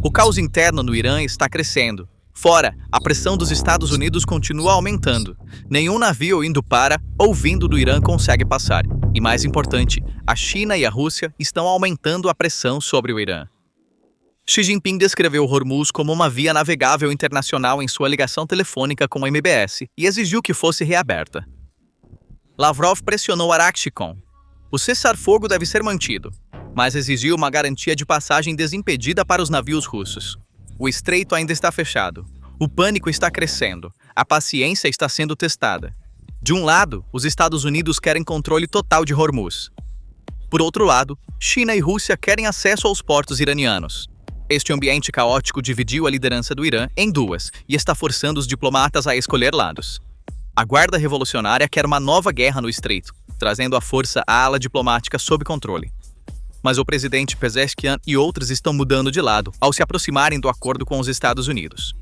O caos interno no Irã está crescendo. Fora, a pressão dos Estados Unidos continua aumentando. Nenhum navio indo para ou vindo do Irã consegue passar. E mais importante, a China e a Rússia estão aumentando a pressão sobre o Irã. Xi Jinping descreveu Hormuz como uma via navegável internacional em sua ligação telefônica com a MBS e exigiu que fosse reaberta. Lavrov pressionou Araghchi-com. O cessar-fogo deve ser mantido, mas exigiu uma garantia de passagem desimpedida para os navios russos. O estreito ainda está fechado. O pânico está crescendo. A paciência está sendo testada. De um lado, os Estados Unidos querem controle total de Hormuz. Por outro lado, China e Rússia querem acesso aos portos iranianos. Este ambiente caótico dividiu a liderança do Irã em duas e está forçando os diplomatas a escolher lados. A Guarda Revolucionária quer uma nova guerra no estreito, trazendo à força a ala diplomática sob controle. Mas o presidente Pezeshkian e outros estão mudando de lado ao se aproximarem do acordo com os Estados Unidos.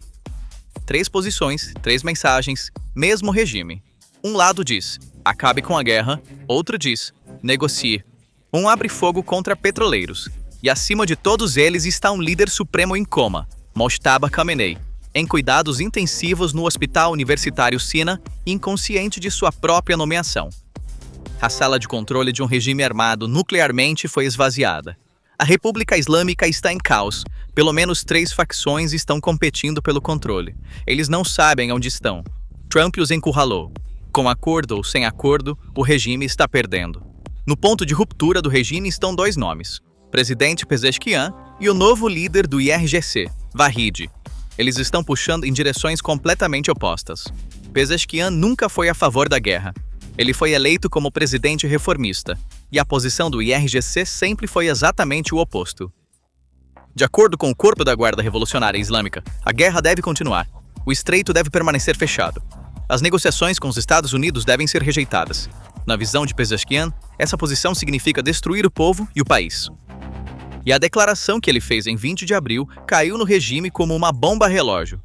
3 posições, 3 mensagens, mesmo regime. Um lado diz, acabe com a guerra, outro diz, negocie. Um abre fogo contra petroleiros. E acima de todos eles está um líder supremo em coma, Mojtaba Khamenei, em cuidados intensivos no Hospital Universitário Sina, inconsciente de sua própria nomeação. A sala de controle de um regime armado nuclearmente foi esvaziada. A República Islâmica está em caos. Pelo menos 3 facções estão competindo pelo controle. Eles não sabem onde estão. Trump os encurralou. Com acordo ou sem acordo, o regime está perdendo. No ponto de ruptura do regime estão 2 nomes: presidente Pezeshkian e o novo líder do IRGC, Vahid. Eles estão puxando em direções completamente opostas. Pezeshkian nunca foi a favor da guerra. Ele foi eleito como presidente reformista, e a posição do IRGC sempre foi exatamente o oposto. De acordo com o Corpo da Guarda Revolucionária Islâmica, a guerra deve continuar. O estreito deve permanecer fechado. As negociações com os Estados Unidos devem ser rejeitadas. Na visão de Pezeshkian, essa posição significa destruir o povo e o país. E a declaração que ele fez em 20 de abril caiu no regime como uma bomba relógio.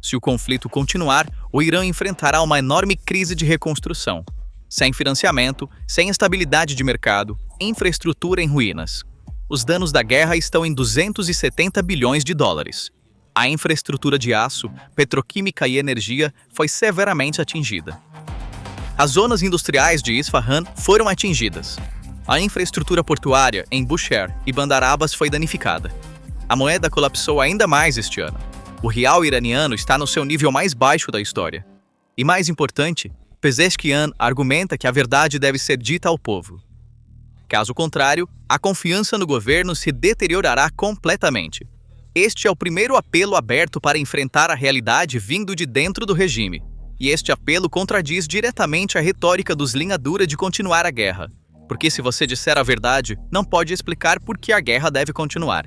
Se o conflito continuar, o Irã enfrentará uma enorme crise de reconstrução. Sem financiamento, sem estabilidade de mercado, infraestrutura em ruínas. Os danos da guerra estão em 270 bilhões de dólares. A infraestrutura de aço, petroquímica e energia foi severamente atingida. As zonas industriais de Isfahan foram atingidas. A infraestrutura portuária em Bushehr e Bandar Abbas foi danificada. A moeda colapsou ainda mais este ano. O real iraniano está no seu nível mais baixo da história. E mais importante, Pezeshkian argumenta que a verdade deve ser dita ao povo. Caso contrário, a confiança no governo se deteriorará completamente. Este é o primeiro apelo aberto para enfrentar a realidade vindo de dentro do regime. E este apelo contradiz diretamente a retórica dos linha dura de continuar a guerra. Porque se você disser a verdade, não pode explicar por que a guerra deve continuar.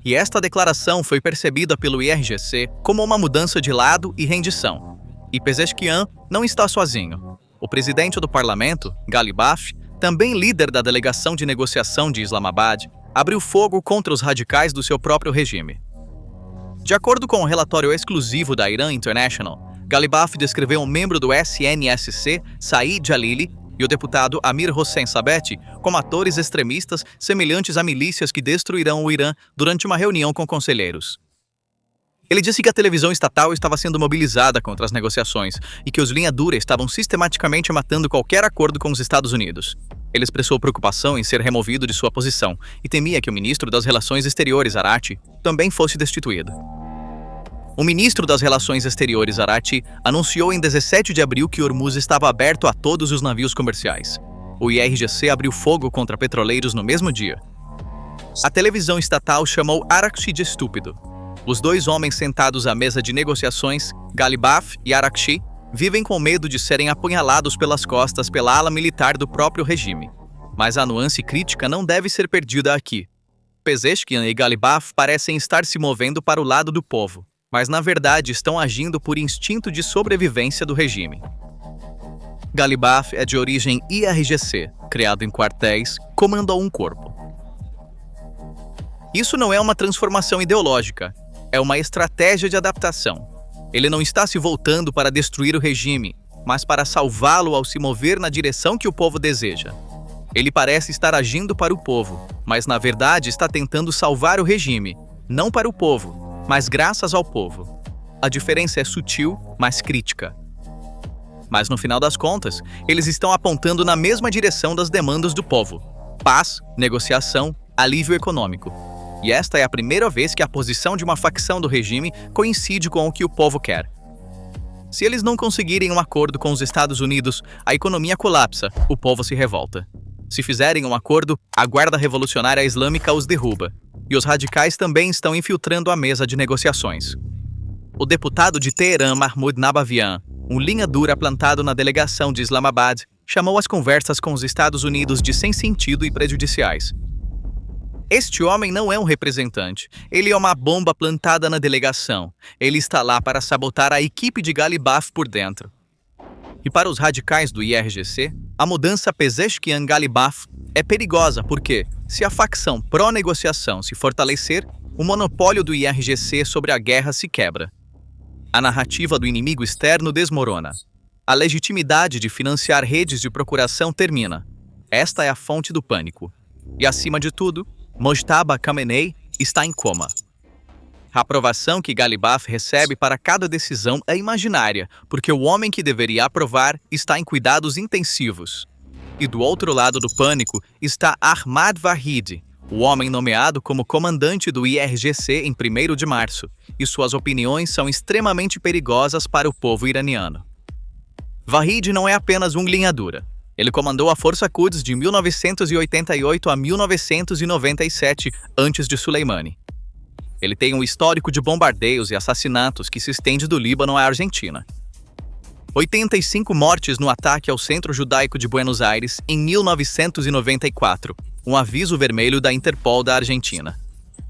E esta declaração foi percebida pelo IRGC como uma mudança de lado e rendição. E Pezeshkian não está sozinho. O presidente do parlamento, Ghalibaf, também líder da delegação de negociação de Islamabad, abriu fogo contra os radicais do seu próprio regime. De acordo com o relatório exclusivo da Iran International, Ghalibaf descreveu um membro do SNSC, Saeed Jalili, e o deputado Amir Hossein Sabeti como atores extremistas semelhantes a milícias que destruirão o Irã durante uma reunião com conselheiros. Ele disse que a televisão estatal estava sendo mobilizada contra as negociações e que os linha dura estavam sistematicamente matando qualquer acordo com os Estados Unidos. Ele expressou preocupação em ser removido de sua posição e temia que o ministro das Relações Exteriores, Araghchi, também fosse destituído. O ministro das Relações Exteriores, Araghchi, anunciou em 17 de abril que Hormuz estava aberto a todos os navios comerciais. O IRGC abriu fogo contra petroleiros no mesmo dia. A televisão estatal chamou Araghchi de estúpido. Os 2 homens sentados à mesa de negociações, Ghalibaf e Araghchi, vivem com medo de serem apunhalados pelas costas pela ala militar do próprio regime. Mas a nuance crítica não deve ser perdida aqui. Pezeshkian e Ghalibaf parecem estar se movendo para o lado do povo, mas na verdade estão agindo por instinto de sobrevivência do regime. Ghalibaf é de origem IRGC, criado em quartéis, comanda um corpo. Isso não é uma transformação ideológica, é uma estratégia de adaptação. Ele não está se voltando para destruir o regime, mas para salvá-lo ao se mover na direção que o povo deseja. Ele parece estar agindo para o povo, mas na verdade está tentando salvar o regime. não para o povo, mas graças ao povo. A diferença é sutil, mas crítica. Mas no final das contas, eles estão apontando na mesma direção das demandas do povo: paz, negociação, alívio econômico. E esta é a primeira vez que a posição de uma facção do regime coincide com o que o povo quer. Se eles não conseguirem um acordo com os Estados Unidos, a economia colapsa, o povo se revolta. Se fizerem um acordo, a Guarda Revolucionária Islâmica os derruba. E os radicais também estão infiltrando a mesa de negociações. O deputado de Teherã, Mahmoud Nabavian, um linha dura plantado na delegação de Islamabad, chamou as conversas com os Estados Unidos de sem sentido e prejudiciais. Este homem não é um representante, ele é uma bomba plantada na delegação. Ele está lá para sabotar a equipe de Galibaf por dentro. E para os radicais do IRGC, a mudança Pezeshkian-Galibaf é perigosa porque, se a facção pró-negociação se fortalecer, o monopólio do IRGC sobre a guerra se quebra. A narrativa do inimigo externo desmorona. A legitimidade de financiar redes de procuração termina. Esta é a fonte do pânico. E, acima de tudo, Mojtaba Khamenei está em coma. A aprovação que Galibaf recebe para cada decisão é imaginária, porque o homem que deveria aprovar está em cuidados intensivos. E do outro lado do pânico está Ahmad Vahidi, o homem nomeado como comandante do IRGC em 1º de março, e suas opiniões são extremamente perigosas para o povo iraniano. Vahidi não é apenas um linha dura. Ele comandou a Força Quds de 1988 a 1997, antes de Soleimani. Ele tem um histórico de bombardeios e assassinatos que se estende do Líbano à Argentina. 85 mortes no ataque ao Centro Judaico de Buenos Aires em 1994, um aviso vermelho da Interpol da Argentina.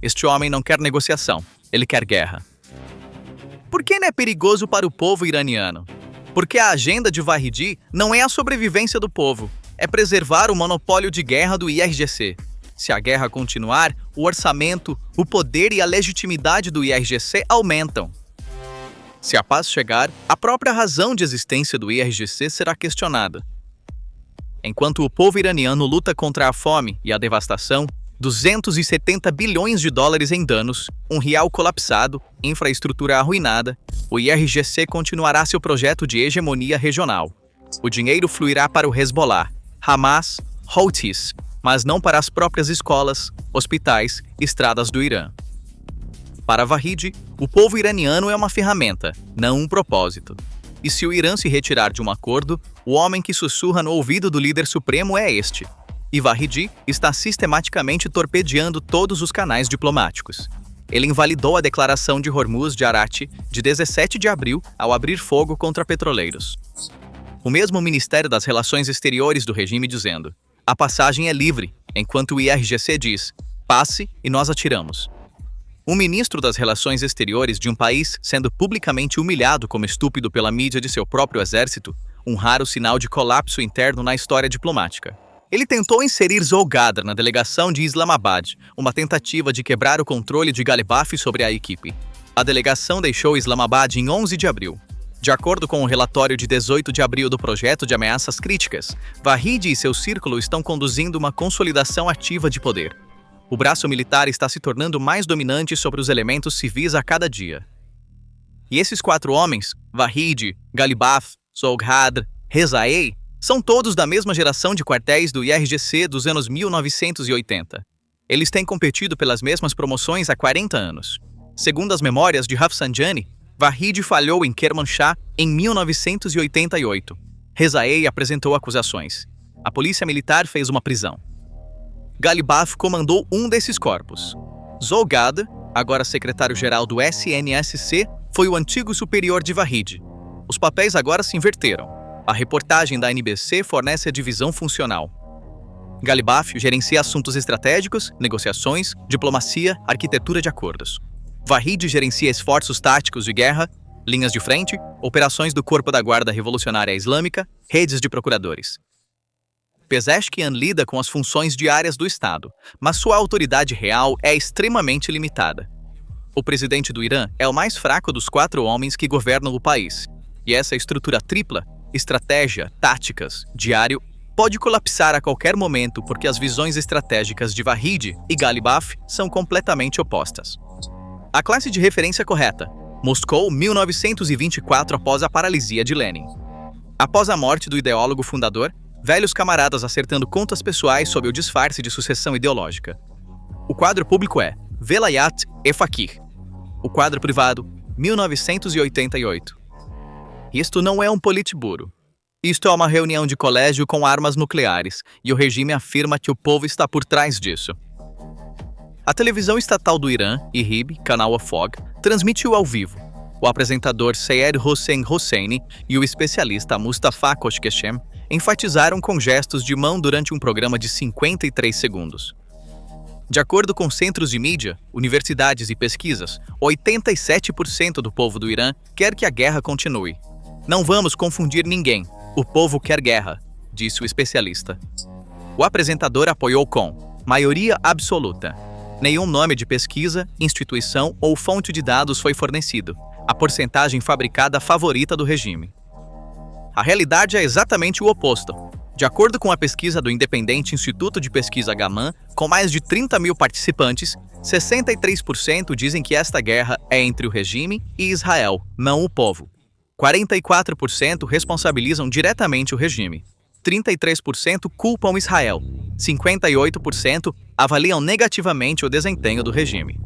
Este homem não quer negociação, ele quer guerra. Por que não é perigoso para o povo iraniano? Porque a agenda de Vahidi não é a sobrevivência do povo, é preservar o monopólio de guerra do IRGC. Se a guerra continuar, o orçamento, o poder e a legitimidade do IRGC aumentam. Se a paz chegar, a própria razão de existência do IRGC será questionada. Enquanto o povo iraniano luta contra a fome e a devastação, 270 bilhões de dólares em danos, um real colapsado, infraestrutura arruinada, o IRGC continuará seu projeto de hegemonia regional. O dinheiro fluirá para o Hezbollah, Hamas, Houthis, mas não para as próprias escolas, hospitais, estradas do Irã. Para Vahidi, o povo iraniano é uma ferramenta, não um propósito. E se o Irã se retirar de um acordo, o homem que sussurra no ouvido do líder supremo é este. E Vahidi está sistematicamente torpedeando todos os canais diplomáticos. Ele invalidou a declaração de Hormuz de Arati de 17 de abril ao abrir fogo contra petroleiros. O mesmo Ministério das Relações Exteriores do regime dizendo: a passagem é livre, enquanto o IRGC diz: passe e nós atiramos. Um ministro das Relações Exteriores de um país sendo publicamente humilhado como estúpido pela mídia de seu próprio exército, um raro sinal de colapso interno na história diplomática. Ele tentou inserir Zolgadr na delegação de Islamabad, uma tentativa de quebrar o controle de Galibaf sobre a equipe. A delegação deixou Islamabad em 11 de abril. De acordo com o relatório de 18 de abril do projeto de ameaças críticas, Vahidi e seu círculo estão conduzindo uma consolidação ativa de poder. O braço militar está se tornando mais dominante sobre os elementos civis a cada dia. E esses 4 homens, Vahidi, Galibaf, Zolgadr, Rezaei, são todos da mesma geração de quartéis do IRGC dos anos 1980. Eles têm competido pelas mesmas promoções há 40 anos. Segundo as memórias de Rafsanjani, Vahidi falhou em Kermanshah em 1988. Rezaei apresentou acusações. A polícia militar fez uma prisão. Galibaf comandou um desses corpos. Zolgadr, agora secretário-geral do SNSC, foi o antigo superior de Vahidi. Os papéis agora se inverteram. A reportagem da NBC fornece a divisão funcional. Galibaf gerencia assuntos estratégicos, negociações, diplomacia, arquitetura de acordos. Vahidi gerencia esforços táticos de guerra, linhas de frente, operações do Corpo da Guarda Revolucionária Islâmica, redes de procuradores. Pezeshkian lida com as funções diárias do Estado, mas sua autoridade real é extremamente limitada. O presidente do Irã é o mais fraco dos 4 homens que governam o país, e essa estrutura tripla, estratégia, táticas, diário, pode colapsar a qualquer momento porque as visões estratégicas de Vahid e Galibaf são completamente opostas. A classe de referência correta: Moscou, 1924, após a paralisia de Lenin. Após a morte do ideólogo fundador, velhos camaradas acertando contas pessoais sob o disfarce de sucessão ideológica. O quadro público é Velayat e Fakir. O quadro privado, 1988. Isto não é um politburo. Isto é uma reunião de colégio com armas nucleares, e o regime afirma que o povo está por trás disso. A televisão estatal do Irã, IRIB, canal Afog, transmitiu ao vivo. O apresentador Syed Hossein Hosseini e o especialista Mustafa Koshkeshem enfatizaram com gestos de mão durante um programa de 53 segundos. De acordo com centros de mídia, universidades e pesquisas, 87% do povo do Irã quer que a guerra continue. Não vamos confundir ninguém. O povo quer guerra, disse o especialista. O apresentador apoiou com maioria absoluta. Nenhum nome de pesquisa, instituição ou fonte de dados foi fornecido. A porcentagem fabricada favorita do regime. A realidade é exatamente o oposto. De acordo com a pesquisa do independente Instituto de Pesquisa Gaman, com mais de 30 mil participantes, 63% dizem que esta guerra é entre o regime e Israel, não o povo. 44% responsabilizam diretamente o regime. 33% culpam Israel. 58% avaliam negativamente o desempenho do regime.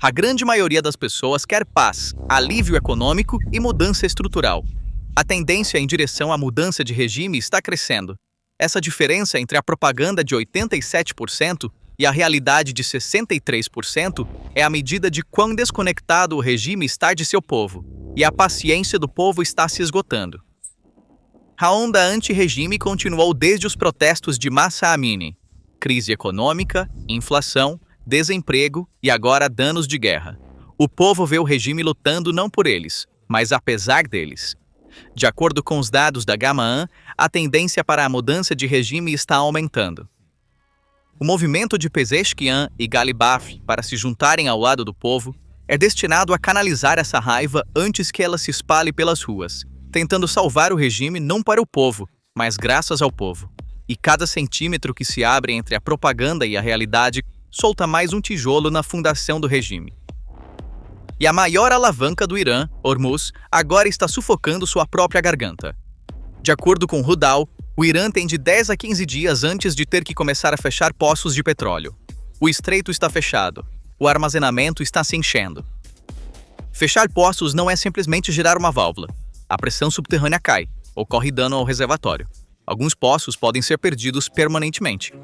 A grande maioria das pessoas quer paz, alívio econômico e mudança estrutural. A tendência em direção à mudança de regime está crescendo. Essa diferença entre a propaganda de 87% e a realidade de 63% é a medida de quão desconectado o regime está de seu povo, e a paciência do povo está se esgotando. A onda anti-regime continuou desde os protestos de Mahsa Amini. Crise econômica, inflação, desemprego e agora danos de guerra. O povo vê o regime lutando não por eles, mas apesar deles. De acordo com os dados da Gamaan, a tendência para a mudança de regime está aumentando. O movimento de Pezeshkian e Galibaf para se juntarem ao lado do povo é destinado a canalizar essa raiva antes que ela se espalhe pelas ruas, tentando salvar o regime não para o povo, mas graças ao povo. E cada centímetro que se abre entre a propaganda e a realidade solta mais um tijolo na fundação do regime. E a maior alavanca do Irã, Hormuz, agora está sufocando sua própria garganta. De acordo com Rudal, o Irã tem de 10 a 15 dias antes de ter que começar a fechar poços de petróleo. O estreito está fechado. O armazenamento está se enchendo. Fechar poços não é simplesmente girar uma válvula. A pressão subterrânea cai, ocorre dano ao reservatório. Alguns poços podem ser perdidos permanentemente.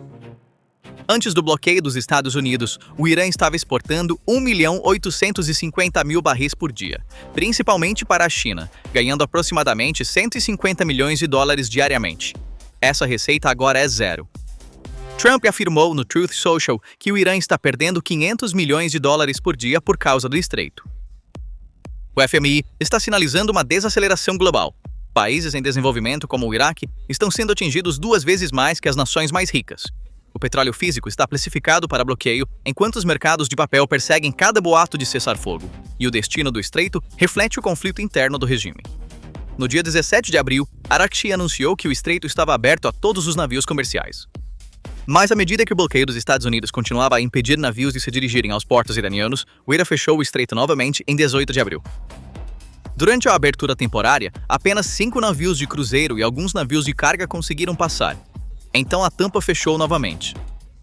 Antes do bloqueio dos Estados Unidos, o Irã estava exportando 1.850.000 barris por dia, principalmente para a China, ganhando aproximadamente 150 milhões de dólares diariamente. Essa receita agora é zero. Trump afirmou no Truth Social que o Irã está perdendo 500 milhões de dólares por dia por causa do estreito. O FMI está sinalizando uma desaceleração global. Países em desenvolvimento como o Iraque estão sendo atingidos 2 vezes mais que as nações mais ricas. O petróleo físico está precificado para bloqueio, enquanto os mercados de papel perseguem cada boato de cessar-fogo, e o destino do estreito reflete o conflito interno do regime. No dia 17 de abril, Araghchi anunciou que o estreito estava aberto a todos os navios comerciais. Mas à medida que o bloqueio dos Estados Unidos continuava a impedir navios de se dirigirem aos portos iranianos, o IRA fechou o estreito novamente em 18 de abril. Durante a abertura temporária, apenas 5 navios de cruzeiro e alguns navios de carga conseguiram passar. Então a tampa fechou novamente.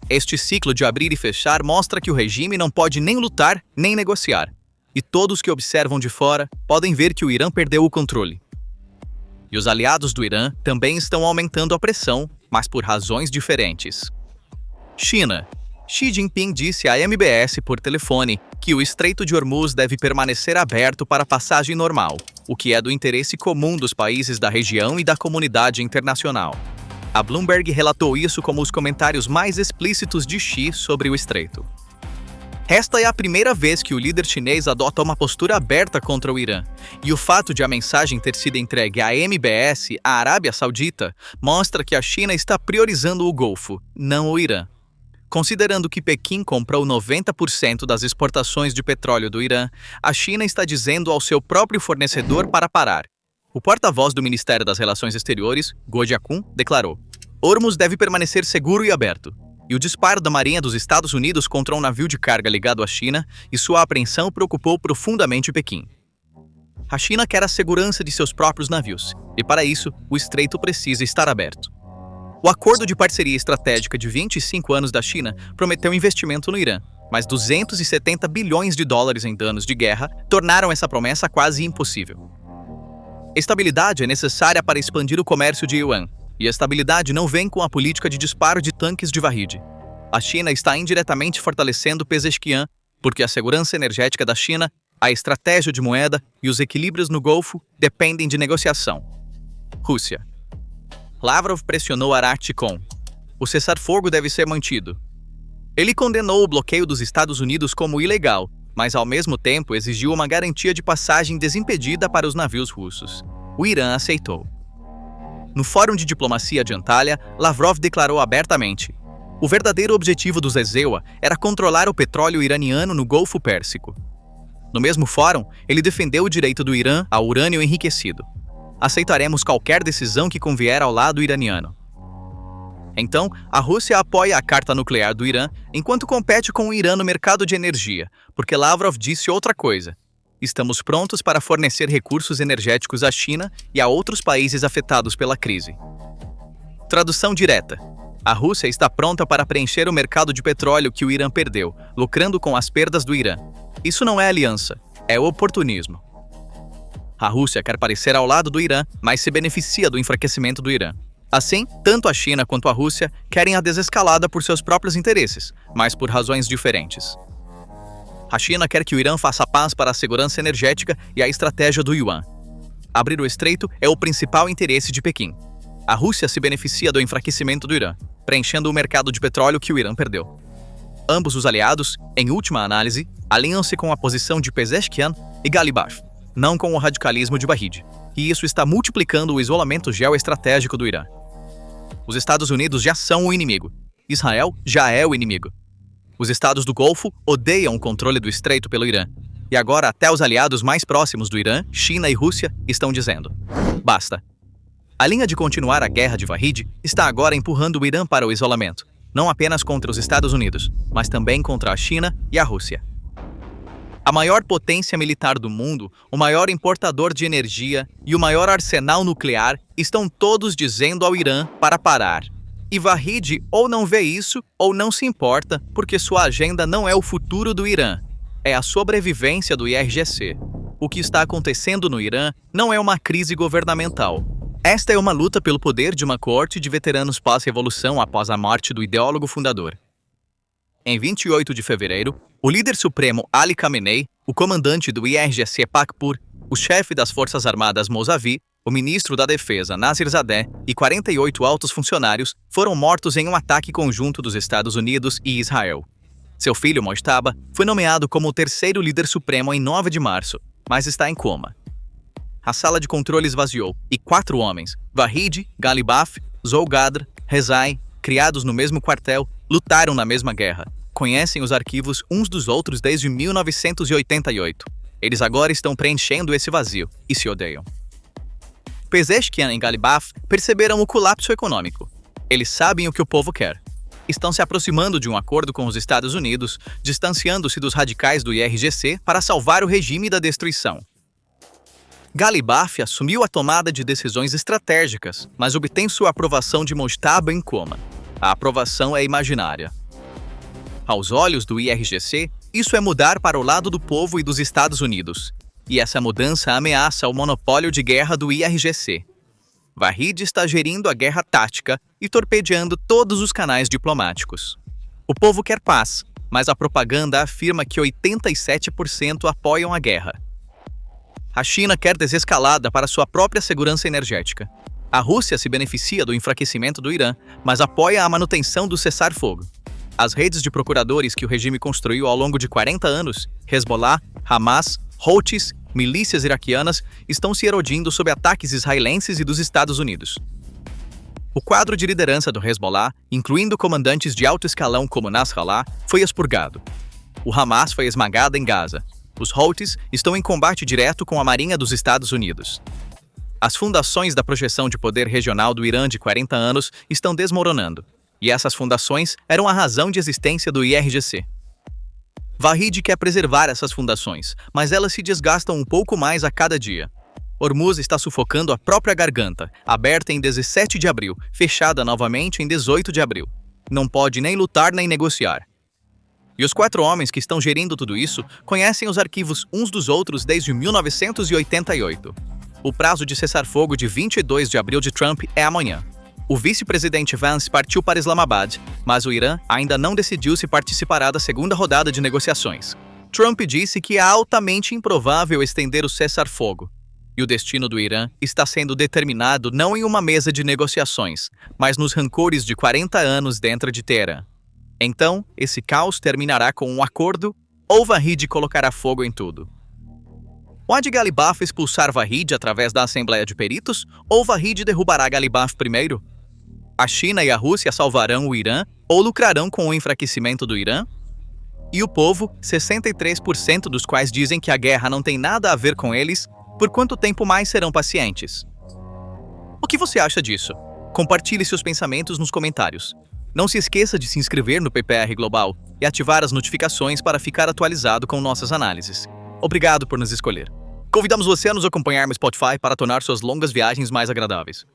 Este ciclo de abrir e fechar mostra que o regime não pode nem lutar nem negociar. E todos que observam de fora podem ver que o Irã perdeu o controle. E os aliados do Irã também estão aumentando a pressão, mas por razões diferentes. China. Xi Jinping disse à MBS por telefone que o Estreito de Hormuz deve permanecer aberto para passagem normal, o que é do interesse comum dos países da região e da comunidade internacional. A Bloomberg relatou isso como os comentários mais explícitos de Xi sobre o estreito. Esta é a primeira vez que o líder chinês adota uma postura aberta contra o Irã, e o fato de a mensagem ter sido entregue à MBS, à Arábia Saudita, mostra que a China está priorizando o Golfo, não o Irã. Considerando que Pequim comprou 90% das exportações de petróleo do Irã, a China está dizendo ao seu próprio fornecedor para parar. O porta-voz do Ministério das Relações Exteriores, Guo Jiakun, declarou: Hormuz deve permanecer seguro e aberto. E o disparo da Marinha dos Estados Unidos contra um navio de carga ligado à China e sua apreensão preocupou profundamente Pequim. A China quer a segurança de seus próprios navios, e para isso, o estreito precisa estar aberto. O acordo de parceria estratégica de 25 anos da China prometeu investimento no Irã, mas 270 bilhões de dólares em danos de guerra tornaram essa promessa quase impossível. Estabilidade é necessária para expandir o comércio de yuan, e a estabilidade não vem com a política de disparo de tanques de Vahid. A China está indiretamente fortalecendo Pezeshkian, porque a segurança energética da China, a estratégia de moeda e os equilíbrios no Golfo dependem de negociação. Rússia. Lavrov pressionou Arati com: o cessar-fogo deve ser mantido. Ele condenou o bloqueio dos Estados Unidos como ilegal, mas ao mesmo tempo exigiu uma garantia de passagem desimpedida para os navios russos. O Irã aceitou. No Fórum de Diplomacia de Antalya, Lavrov declarou abertamente: o verdadeiro objetivo do Zezewa era controlar o petróleo iraniano no Golfo Pérsico. No mesmo fórum, ele defendeu o direito do Irã ao urânio enriquecido. Aceitaremos qualquer decisão que convier ao lado iraniano. Então, a Rússia apoia a carta nuclear do Irã enquanto compete com o Irã no mercado de energia, porque Lavrov disse outra coisa: estamos prontos para fornecer recursos energéticos à China e a outros países afetados pela crise. Tradução direta: a Rússia está pronta para preencher o mercado de petróleo que o Irã perdeu, lucrando com as perdas do Irã. Isso não é aliança, é oportunismo. A Rússia quer parecer ao lado do Irã, mas se beneficia do enfraquecimento do Irã. Assim, tanto a China quanto a Rússia querem a desescalada por seus próprios interesses, mas por razões diferentes. A China quer que o Irã faça paz para a segurança energética e a estratégia do yuan. Abrir o estreito é o principal interesse de Pequim. A Rússia se beneficia do enfraquecimento do Irã, preenchendo o mercado de petróleo que o Irã perdeu. Ambos os aliados, em última análise, alinham-se com a posição de Pezeshkian e Ghalibaf, não com o radicalismo de Vahid, e isso está multiplicando o isolamento geoestratégico do Irã. Os Estados Unidos já são o inimigo. Israel já é o inimigo. Os estados do Golfo odeiam o controle do estreito pelo Irã. E agora até os aliados mais próximos do Irã, China e Rússia, estão dizendo: basta. A linha de continuar a guerra de Vahid está agora empurrando o Irã para o isolamento, não apenas contra os Estados Unidos, mas também contra a China e a Rússia. A maior potência militar do mundo, o maior importador de energia e o maior arsenal nuclear estão todos dizendo ao Irã para parar. E Vahid ou não vê isso ou não se importa, porque sua agenda não é o futuro do Irã, é a sobrevivência do IRGC. O que está acontecendo no Irã não é uma crise governamental. Esta é uma luta pelo poder de uma corte de veteranos pós-revolução após a morte do ideólogo fundador. Em 28 de fevereiro, o líder supremo Ali Khamenei, o comandante do IRGC Pakpur, o chefe das Forças Armadas Mousavi, o ministro da Defesa Nazirzadeh e 48 altos funcionários foram mortos em um ataque conjunto dos Estados Unidos e Israel. Seu filho Mojtaba foi nomeado como o terceiro líder supremo em 9 de março, mas está em coma. A sala de controle esvaziou e 4 homens, Vahid, Ghalibaf, Zolgadr, Rezai, criados no mesmo quartel, lutaram na mesma guerra. Conhecem os arquivos uns dos outros desde 1988. Eles agora estão preenchendo esse vazio e se odeiam. Pezeshkian e Ghalibaf perceberam o colapso econômico. Eles sabem o que o povo quer. Estão se aproximando de um acordo com os Estados Unidos, distanciando-se dos radicais do IRGC para salvar o regime da destruição. Ghalibaf assumiu a tomada de decisões estratégicas, mas obtém sua aprovação de Mojtaba em coma. A aprovação é imaginária. Aos olhos do IRGC, isso é mudar para o lado do povo e dos Estados Unidos. E essa mudança ameaça o monopólio de guerra do IRGC. Vahid está gerindo a guerra tática e torpedeando todos os canais diplomáticos. O povo quer paz, mas a propaganda afirma que 87% apoiam a guerra. A China quer desescalada para sua própria segurança energética. A Rússia se beneficia do enfraquecimento do Irã, mas apoia a manutenção do cessar-fogo. As redes de procuradores que o regime construiu ao longo de 40 anos, Hezbollah, Hamas, Houthis, milícias iraquianas, estão se erodindo sob ataques israelenses e dos Estados Unidos. O quadro de liderança do Hezbollah, incluindo comandantes de alto escalão como Nasrallah, foi expurgado. O Hamas foi esmagado em Gaza. Os Houthis estão em combate direto com a Marinha dos Estados Unidos. As fundações da projeção de poder regional do Irã de 40 anos estão desmoronando, e essas fundações eram a razão de existência do IRGC. Vahid quer preservar essas fundações, mas elas se desgastam um pouco mais a cada dia. Hormuz está sufocando a própria garganta, aberta em 17 de abril, fechada novamente em 18 de abril. Não pode nem lutar nem negociar. E os 4 homens que estão gerindo tudo isso conhecem os arquivos uns dos outros desde 1988. O prazo de cessar-fogo de 22 de abril de Trump é amanhã. O vice-presidente Vance partiu para Islamabad, mas o Irã ainda não decidiu se participará da segunda rodada de negociações. Trump disse que é altamente improvável estender o cessar-fogo. E o destino do Irã está sendo determinado não em uma mesa de negociações, mas nos rancores de 40 anos dentro de Teherã. Então, esse caos terminará com um acordo ou Vahid colocará fogo em tudo? Pode Ghalibaf expulsar Vahid através da Assembleia de Peritos ou Vahid derrubará Ghalibaf primeiro? A China e a Rússia salvarão o Irã ou lucrarão com o enfraquecimento do Irã? E o povo, 63% dos quais dizem que a guerra não tem nada a ver com eles, por quanto tempo mais serão pacientes? O que você acha disso? Compartilhe seus pensamentos nos comentários. Não se esqueça de se inscrever no PPR Global e ativar as notificações para ficar atualizado com nossas análises. Obrigado por nos escolher. Convidamos você a nos acompanhar no Spotify para tornar suas longas viagens mais agradáveis.